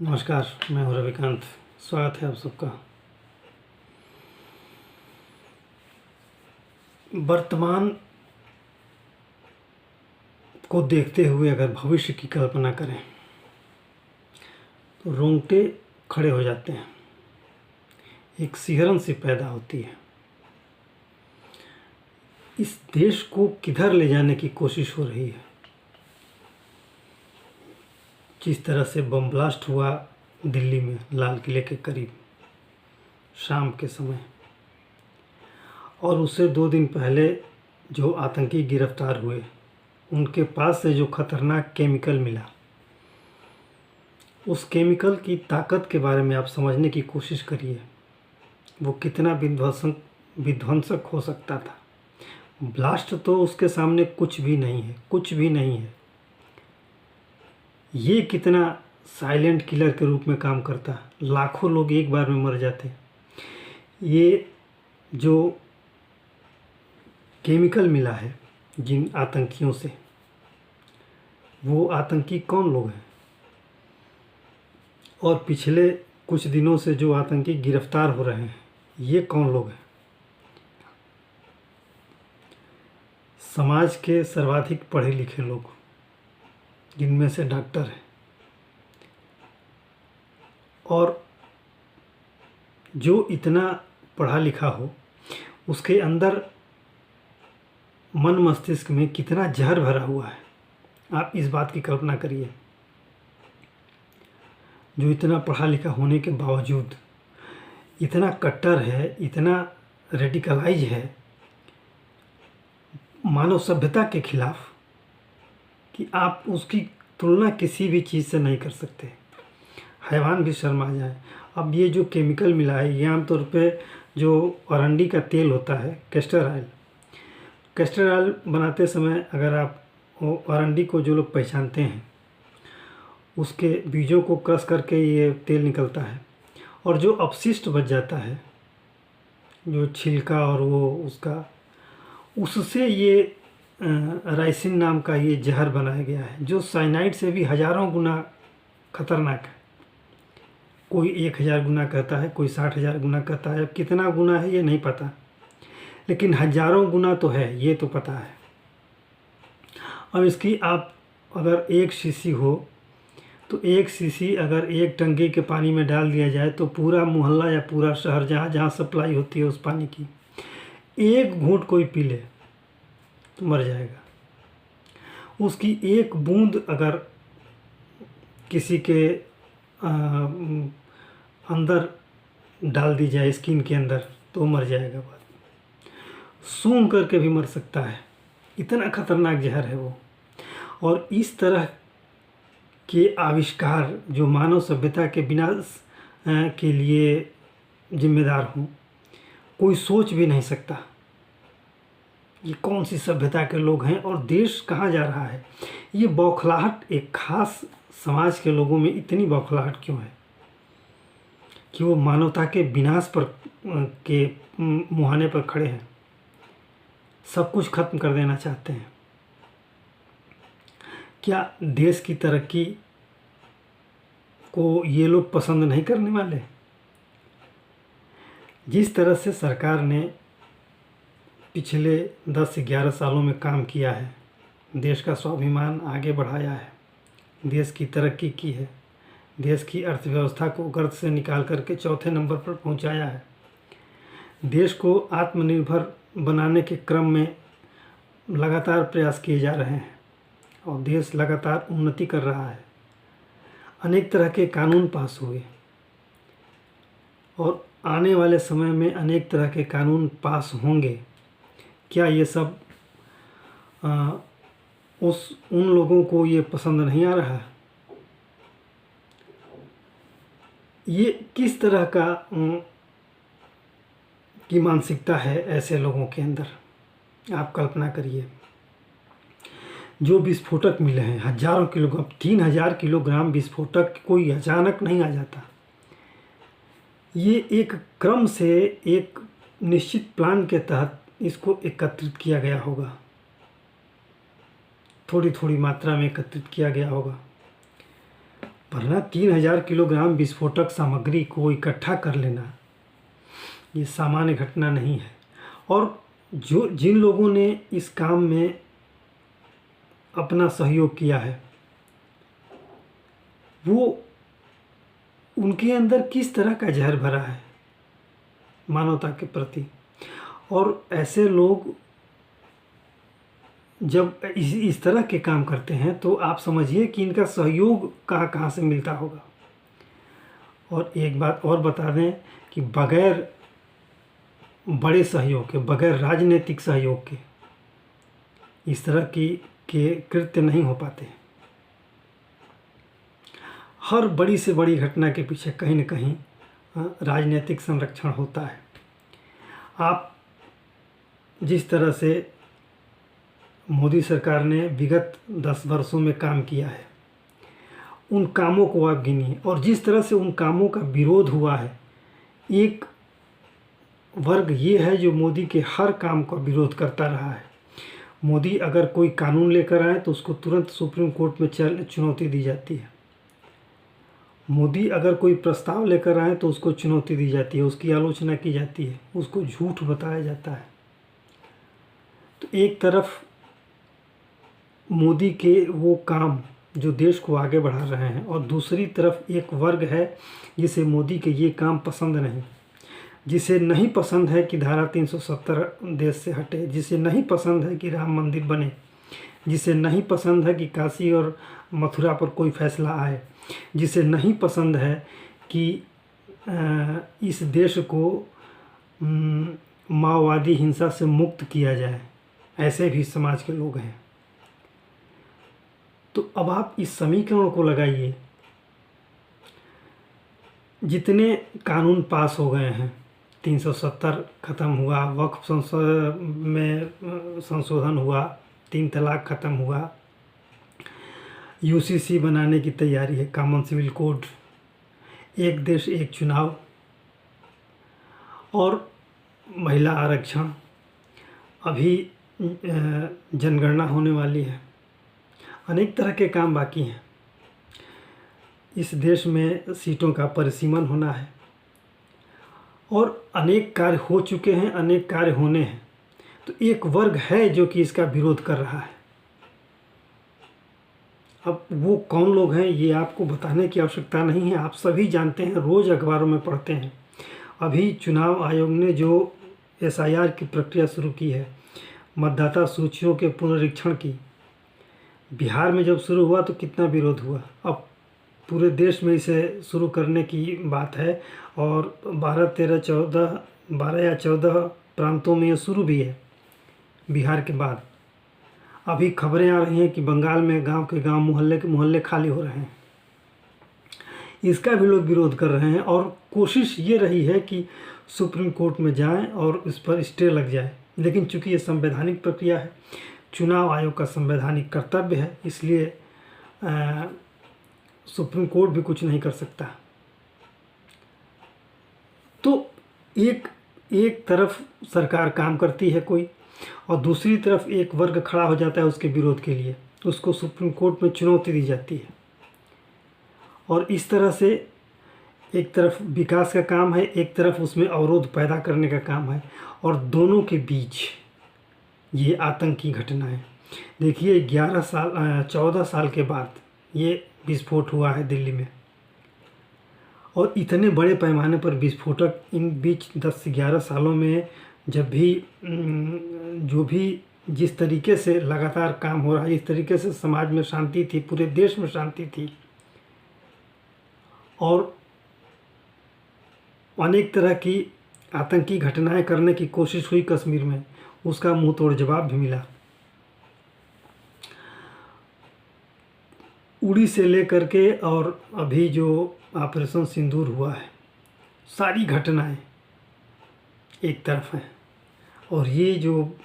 नमस्कार, मैं हूं रविकांत। स्वागत है आप सबका। वर्तमान को देखते हुए अगर भविष्य की कल्पना करें तो रोंगटे खड़े हो जाते हैं, एक सिहरन सी पैदा होती है। इस देश को किधर ले जाने की कोशिश हो रही है। जिस तरह से बम ब्लास्ट हुआ दिल्ली में लाल किले के करीब शाम के समय, और उससे 2 दिन पहले जो आतंकी गिरफ्तार हुए, उनके पास से जो खतरनाक केमिकल मिला, उस केमिकल की ताकत के बारे में आप समझने की कोशिश करिए। वो कितना विध्वंसक हो सकता था। ब्लास्ट तो उसके सामने कुछ भी नहीं है, कुछ भी नहीं है। ये कितना साइलेंट किलर के रूप में काम करता, लाखों लोग एक बार में मर जाते। ये जो केमिकल मिला है जिन आतंकियों से, वो आतंकी कौन लोग हैं, और पिछले कुछ दिनों से जो आतंकी गिरफ्तार हो रहे हैं, ये कौन लोग हैं। समाज के सर्वाधिक पढ़े लिखे लोग, जिनमें से डॉक्टर हैं, और जो इतना पढ़ा लिखा हो उसके अंदर मन मस्तिष्क में कितना जहर भरा हुआ है। आप इस बात की कल्पना करिए। जो इतना पढ़ा लिखा होने के बावजूद इतना कट्टर है, इतना रेडिकलाइज है मानव सभ्यता के खिलाफ, कि आप उसकी तुलना किसी भी चीज़ से नहीं कर सकते। हैवान भी शर्मा जाए। अब ये जो केमिकल मिला है, ये आमतौर पे जो अरंडी का तेल होता है, कैस्टर ऑयल बनाते समय अगर आप वो अरंडी को, जो लोग पहचानते हैं, उसके बीजों को क्रश करके ये तेल निकलता है, और जो अपशिष्ट बच जाता है, जो छिलका और वो उसका, उससे ये राइसिन नाम का ये जहर बनाया गया है, जो साइनाइड से भी हज़ारों गुना खतरनाक है। कोई 1000 गुना कहता है, कोई 60,000 गुना कहता है। अब कितना गुना है ये नहीं पता, लेकिन हज़ारों गुना तो है, ये तो पता है। अब इसकी आप अगर 1 शीशी हो तो 1 शीशी अगर 1 टंकी के पानी में डाल दिया जाए तो पूरा मोहल्ला या पूरा शहर, जहाँ जहाँ सप्लाई होती है उस पानी की, 1 घूंट कोई पी ले तो मर जाएगा। उसकी 1 बूंद अगर किसी के अंदर डाल दी जाए, स्किन के अंदर, तो मर जाएगा। बात सूंघ करके भी मर सकता है, इतना खतरनाक जहर है वो। और इस तरह के आविष्कार जो मानव सभ्यता के विनाश के लिए जिम्मेदार हों, कोई सोच भी नहीं सकता। ये कौन सी सभ्यता के लोग हैं और देश कहाँ जा रहा है। ये बौखलाहट, एक खास समाज के लोगों में इतनी बौखलाहट क्यों है कि वो मानवता के विनाश पर के मुहाने पर खड़े हैं, सब कुछ खत्म कर देना चाहते हैं। क्या देश की तरक्की को ये लोग पसंद नहीं करने वाले। जिस तरह से सरकार ने पिछले 10 से 11 सालों में काम किया है, देश का स्वाभिमान आगे बढ़ाया है, देश की तरक्की की है, देश की अर्थव्यवस्था को गर्त से निकाल करके 4थे नंबर पर पहुंचाया है, देश को आत्मनिर्भर बनाने के क्रम में लगातार प्रयास किए जा रहे हैं, और देश लगातार उन्नति कर रहा है। अनेक तरह के कानून पास हुए, और आने वाले समय में अनेक तरह के कानून पास होंगे। क्या ये सब उन लोगों को ये पसंद नहीं आ रहा। ये किस तरह का की मानसिकता है ऐसे लोगों के अंदर, आप कल्पना करिए। जो विस्फोटक मिले हैं, हज़ारों किलोग्राम, 3000 किलोग्राम विस्फोटक कोई अचानक नहीं आ जाता। ये एक क्रम से, एक निश्चित प्लान के तहत इसको एकत्रित किया गया होगा, थोड़ी थोड़ी मात्रा में एकत्रित किया गया होगा। वरना 3000 किलोग्राम विस्फोटक सामग्री को इकट्ठा कर लेना ये सामान्य घटना नहीं है। और जिन लोगों ने इस काम में अपना सहयोग किया है वो उनके अंदर किस तरह का जहर भरा है मानवता के प्रति। और ऐसे लोग जब इस तरह के काम करते हैं तो आप समझिए कि इनका सहयोग कहाँ कहाँ से मिलता होगा। और एक बात और बता दें कि बगैर बड़े सहयोग के, बगैर राजनीतिक सहयोग के इस तरह के कृत्य नहीं हो पाते। हर बड़ी से बड़ी घटना के पीछे कहीं न कहीं राजनीतिक संरक्षण होता है। आप जिस तरह से मोदी सरकार ने विगत 10 वर्षों में काम किया है उन कामों को आप गिनिए, और जिस तरह से उन कामों का विरोध हुआ है। एक वर्ग ये है जो मोदी के हर काम का विरोध करता रहा है। मोदी अगर कोई कानून लेकर आए तो उसको तुरंत सुप्रीम कोर्ट में चुनौती दी जाती है। मोदी अगर कोई प्रस्ताव लेकर आए तो उसको चुनौती दी जाती है, उसकी आलोचना की जाती है, उसको झूठ बताया जाता है। तो एक तरफ मोदी के वो काम जो देश को आगे बढ़ा रहे हैं, और दूसरी तरफ एक वर्ग है जिसे मोदी के ये काम पसंद नहीं, जिसे नहीं पसंद है कि धारा 370 देश से हटे, जिसे नहीं पसंद है कि राम मंदिर बने, जिसे नहीं पसंद है कि काशी और मथुरा पर कोई फैसला आए, जिसे नहीं पसंद है कि इस देश को माओवादी हिंसा से मुक्त किया जाए। ऐसे भी समाज के लोग हैं। तो अब आप इस समीकरण को लगाइए, जितने कानून पास हो गए हैं, 370 ख़त्म हुआ, वक्फ में संशोधन हुआ, 3 तलाक ख़त्म हुआ, यूसीसी बनाने की तैयारी है, कॉमन सिविल कोड, एक देश एक चुनाव, और महिला आरक्षण, अभी जनगणना होने वाली है। अनेक तरह के काम बाकी हैं। इस देश में सीटों का परिसीमन होना है, और अनेक कार्य हो चुके हैं, अनेक कार्य होने हैं। तो एक वर्ग है जो कि इसका विरोध कर रहा है। अब वो कौन लोग हैं ये आपको बताने की आवश्यकता नहीं है, आप सभी जानते हैं, रोज़ अखबारों में पढ़ते हैं। अभी चुनाव आयोग ने जो SIR की प्रक्रिया शुरू की है, मतदाता सूचियों के पुनरीक्षण की, बिहार में जब शुरू हुआ तो कितना विरोध हुआ। अब पूरे देश में इसे शुरू करने की बात है, और 12 या 14 प्रांतों में ये शुरू भी है बिहार के बाद। अभी खबरें आ रही हैं कि बंगाल में गांव के गांव, मोहल्ले के मोहल्ले खाली हो रहे हैं। इसका भी लोग विरोध कर रहे हैं, और कोशिश ये रही है कि सुप्रीम कोर्ट में जाएं और इस पर स्टे लग जाए। लेकिन चूंकि ये संवैधानिक प्रक्रिया है, चुनाव आयोग का संवैधानिक कर्तव्य है, इसलिए सुप्रीम कोर्ट भी कुछ नहीं कर सकता। तो एक तरफ सरकार काम करती है कोई, और दूसरी तरफ एक वर्ग खड़ा हो जाता है उसके विरोध के लिए, उसको सुप्रीम कोर्ट में चुनौती दी जाती है। और इस तरह से एक तरफ विकास का काम है, एक तरफ उसमें अवरोध पैदा करने का काम है, और दोनों के बीच ये आतंकी घटनाएं। देखिए 14 साल के बाद ये विस्फोट हुआ है दिल्ली में, और इतने बड़े पैमाने पर विस्फोटक इन बीच 10 से 11 सालों में जब भी जो भी जिस तरीके से लगातार काम हो रहा है, इस तरीके से समाज में शांति थी, पूरे देश में शांति थी, और अनेक तरह की आतंकी घटनाएं करने की कोशिश हुई कश्मीर में, उसका मुंह तोड़ जवाब भी मिला। उड़ी से लेकर के और अभी जो ऑपरेशन सिंदूर हुआ है, सारी घटनाएं एक तरफ हैं, और ये जो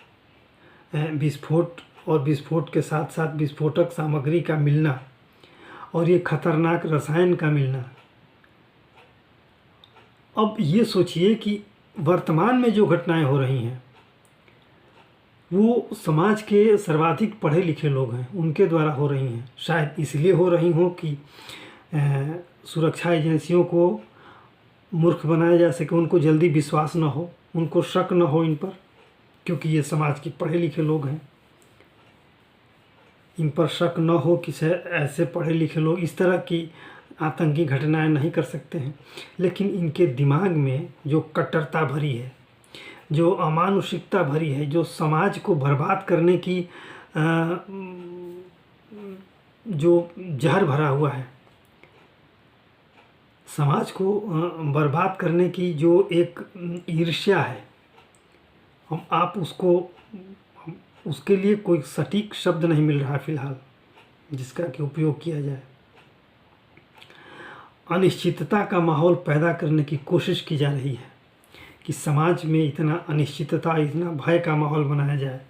विस्फोट और विस्फोट के साथ साथ विस्फोटक सामग्री का मिलना, और ये खतरनाक रसायन का मिलना। अब ये सोचिए कि वर्तमान में जो घटनाएं हो रही हैं वो समाज के सर्वाधिक पढ़े लिखे लोग हैं, उनके द्वारा हो रही हैं। शायद इसलिए हो रही हों कि सुरक्षा एजेंसियों को मूर्ख बनाया जा सके, उनको जल्दी विश्वास न हो, उनको शक न हो इन पर, क्योंकि ये समाज के पढ़े लिखे लोग हैं। इन पर शक न हो कि ऐसे पढ़े लिखे लोग इस तरह की आतंकी घटनाएं नहीं कर सकते हैं। लेकिन इनके दिमाग में जो कट्टरता भरी है, जो अमानुषिकता भरी है, जो समाज को बर्बाद करने की जो जहर भरा हुआ है, समाज को बर्बाद करने की जो एक ईर्ष्या है, आप उसके लिए कोई सटीक शब्द नहीं मिल रहा फिलहाल जिसका कि उपयोग किया जाए। अनिश्चितता का माहौल पैदा करने की कोशिश की जा रही है कि समाज में इतना अनिश्चितता, इतना भय का माहौल बनाया जाए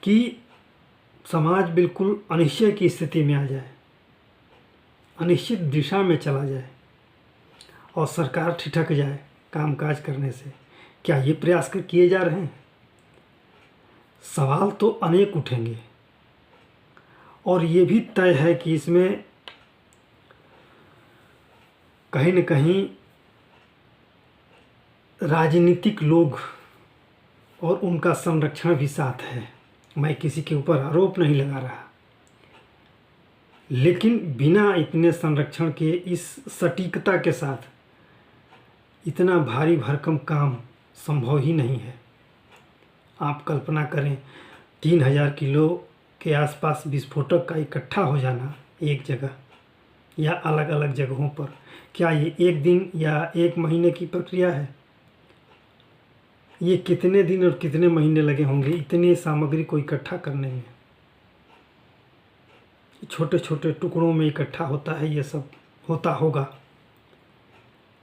कि समाज बिल्कुल अनिश्चय की स्थिति में आ जाए, अनिश्चित दिशा में चला जाए और सरकार ठिठक जाए कामकाज करने से। क्या ये प्रयास किए जा रहे हैं? सवाल तो अनेक उठेंगे और ये भी तय है कि इसमें कहीं न कहीं राजनीतिक लोग और उनका संरक्षण भी साथ है। मैं किसी के ऊपर आरोप नहीं लगा रहा, लेकिन बिना इतने संरक्षण के इस सटीकता के साथ इतना भारी भरकम काम संभव ही नहीं है। आप कल्पना करें 3000 किलो के आसपास विस्फोटक का इकट्ठा हो जाना एक जगह या अलग अलग जगहों पर, क्या ये एक दिन या एक महीने की प्रक्रिया है? ये कितने दिन और कितने महीने लगे होंगे इतनी सामग्री को इकट्ठा करने में? छोटे छोटे टुकड़ों में इकट्ठा होता है, ये सब होता होगा,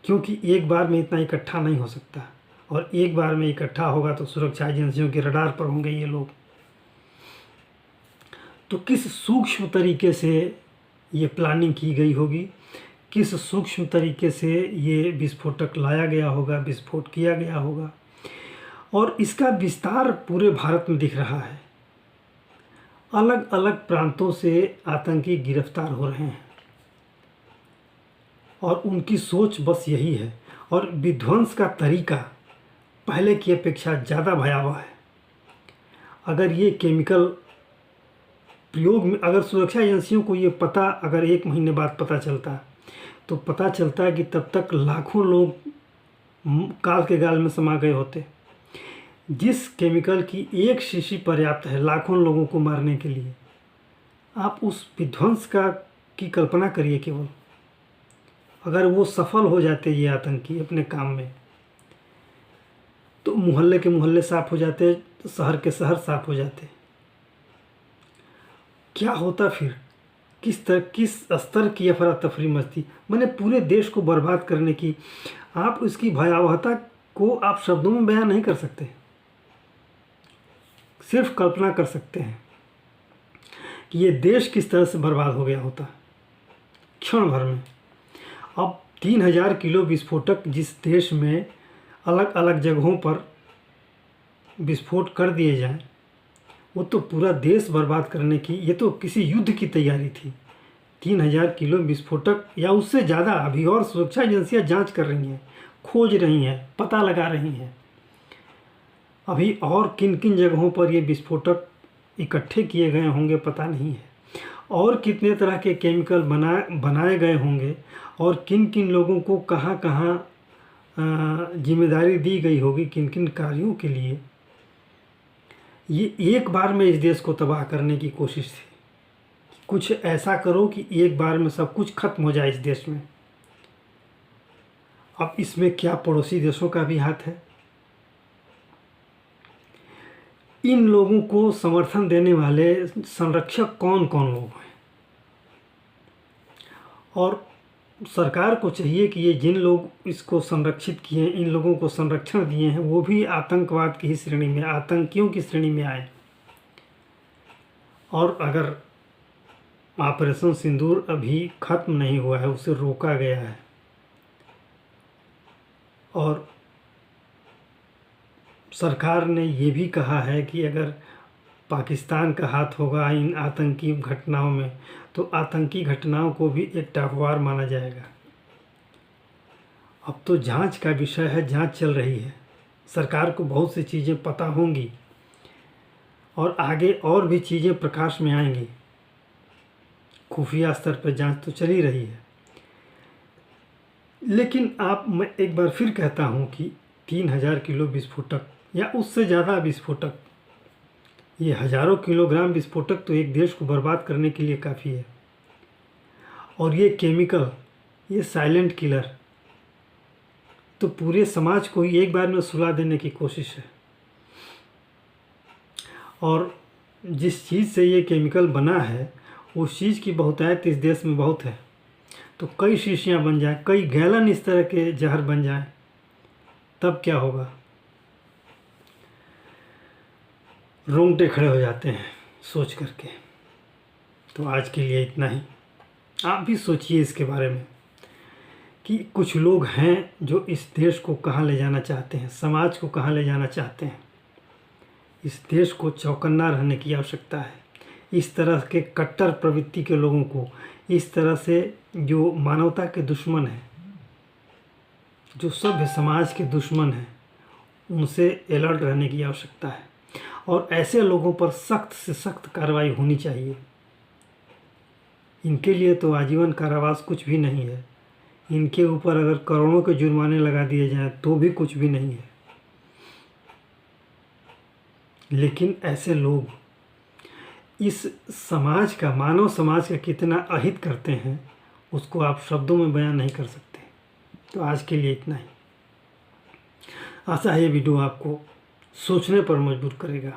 क्योंकि एक बार में इतना इकट्ठा नहीं हो सकता, और एक बार में इकट्ठा होगा तो सुरक्षा एजेंसियों के रडार पर होंगे ये लोग। तो किस सूक्ष्म तरीके से ये प्लानिंग की गई होगी, किस सूक्ष्म तरीके से ये विस्फोटक लाया गया होगा, विस्फोट किया गया होगा, और इसका विस्तार पूरे भारत में दिख रहा है। अलग अलग प्रांतों से आतंकी गिरफ्तार हो रहे हैं और उनकी सोच बस यही है, और विध्वंस का तरीका पहले की अपेक्षा ज़्यादा भयावह है। अगर ये केमिकल प्रयोग में, अगर सुरक्षा एजेंसियों को ये पता अगर 1 महीने बाद पता चलता, तो पता चलता है कि तब तक लाखों लोग काल के गाल में समा गए होते। जिस केमिकल की एक शीशी पर्याप्त है लाखों लोगों को मारने के लिए, आप उस विध्वंस की कल्पना करिए। केवल अगर वो सफल हो जाते ये आतंकी अपने काम में, तो मोहल्ले के मोहल्ले साफ हो जाते, शहर के शहर साफ हो जाते। क्या होता फिर? किस स्तर की अफरा तफरी मचती? मैंने पूरे देश को बर्बाद करने की, आप उसकी भयावहता को आप शब्दों में बयान नहीं कर सकते, सिर्फ कल्पना कर सकते हैं कि ये देश किस तरह से बर्बाद हो गया होता क्षण भर में। अब 3000 किलो विस्फोटक जिस देश में अलग अलग जगहों पर विस्फोट कर दिए जाएं, वो तो पूरा देश बर्बाद करने की, ये तो किसी युद्ध की तैयारी थी। 3000 किलो विस्फोटक या उससे ज़्यादा अभी और सुरक्षा एजेंसियां जांच कर रही हैं, खोज रही हैं, पता लगा रही हैं अभी और किन किन जगहों पर ये विस्फोटक इकट्ठे किए गए होंगे पता नहीं है, और कितने तरह के केमिकल बनाए गए होंगे, और किन किन लोगों को कहाँ कहाँ जिम्मेदारी दी गई होगी किन किन कार्यों के लिए। ये एक बार में इस देश को तबाह करने की कोशिश थी। कुछ ऐसा करो कि एक बार में सब कुछ खत्म हो जाए इस देश में। अब इसमें क्या पड़ोसी देशों का भी हाथ है? इन लोगों को समर्थन देने वाले संरक्षक कौन कौन लोग हैं? और सरकार को चाहिए कि ये जिन लोग इसको संरक्षित किए, इन लोगों को संरक्षण दिए हैं, वो भी आतंकवाद की ही श्रेणी में, आतंकियों की श्रेणी में आए। और अगर ऑपरेशन सिंदूर अभी ख़त्म नहीं हुआ है, उसे रोका गया है, और सरकार ने ये भी कहा है कि अगर पाकिस्तान का हाथ होगा इन आतंकी घटनाओं में, तो आतंकी घटनाओं को भी एक अखबार माना जाएगा। अब तो जांच का विषय है, जांच चल रही है, सरकार को बहुत सी चीज़ें पता होंगी और आगे और भी चीज़ें प्रकाश में आएंगी। खुफिया स्तर पर जांच तो चल ही रही है। लेकिन मैं एक बार फिर कहता हूं कि 3000 किलो विस्फोटक या उससे ज़्यादा विस्फोटक, ये हज़ारों किलोग्राम विस्फोटक तो एक देश को बर्बाद करने के लिए काफ़ी है। और ये केमिकल, ये साइलेंट किलर तो पूरे समाज को ही एक बार में सुला देने की कोशिश है। और जिस चीज़ से ये केमिकल बना है उस चीज़ की बहुतायत इस देश में बहुत है, तो कई शीशियाँ बन जाएं, कई गैलन इस तरह के जहर बन जाएं, तब क्या होगा? रोंगटे खड़े हो जाते हैं सोच करके। तो आज के लिए इतना ही। आप भी सोचिए इसके बारे में कि कुछ लोग हैं जो इस देश को कहाँ ले जाना चाहते हैं, समाज को कहाँ ले जाना चाहते हैं। इस देश को चौकन्ना रहने की आवश्यकता है। इस तरह के कट्टर प्रवृत्ति के लोगों को, इस तरह से जो मानवता के दुश्मन हैं, जो सभ्य समाज के दुश्मन हैं, उनसे अलर्ट रहने की आवश्यकता है। और ऐसे लोगों पर सख्त से सख्त कार्रवाई होनी चाहिए। इनके लिए तो आजीवन कारावास कुछ भी नहीं है। इनके ऊपर अगर करोड़ों के जुर्माने लगा दिए जाएं तो भी कुछ भी नहीं है। लेकिन ऐसे लोग इस समाज का, मानव समाज का कितना अहित करते हैं उसको आप शब्दों में बयान नहीं कर सकते। तो आज के लिए इतना ही। आशा है ये वीडियो आपको सोचने पर मजबूर करेगा।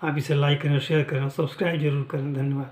आप इसे लाइक करें, शेयर करें, सब्सक्राइब जरूर करें। धन्यवाद।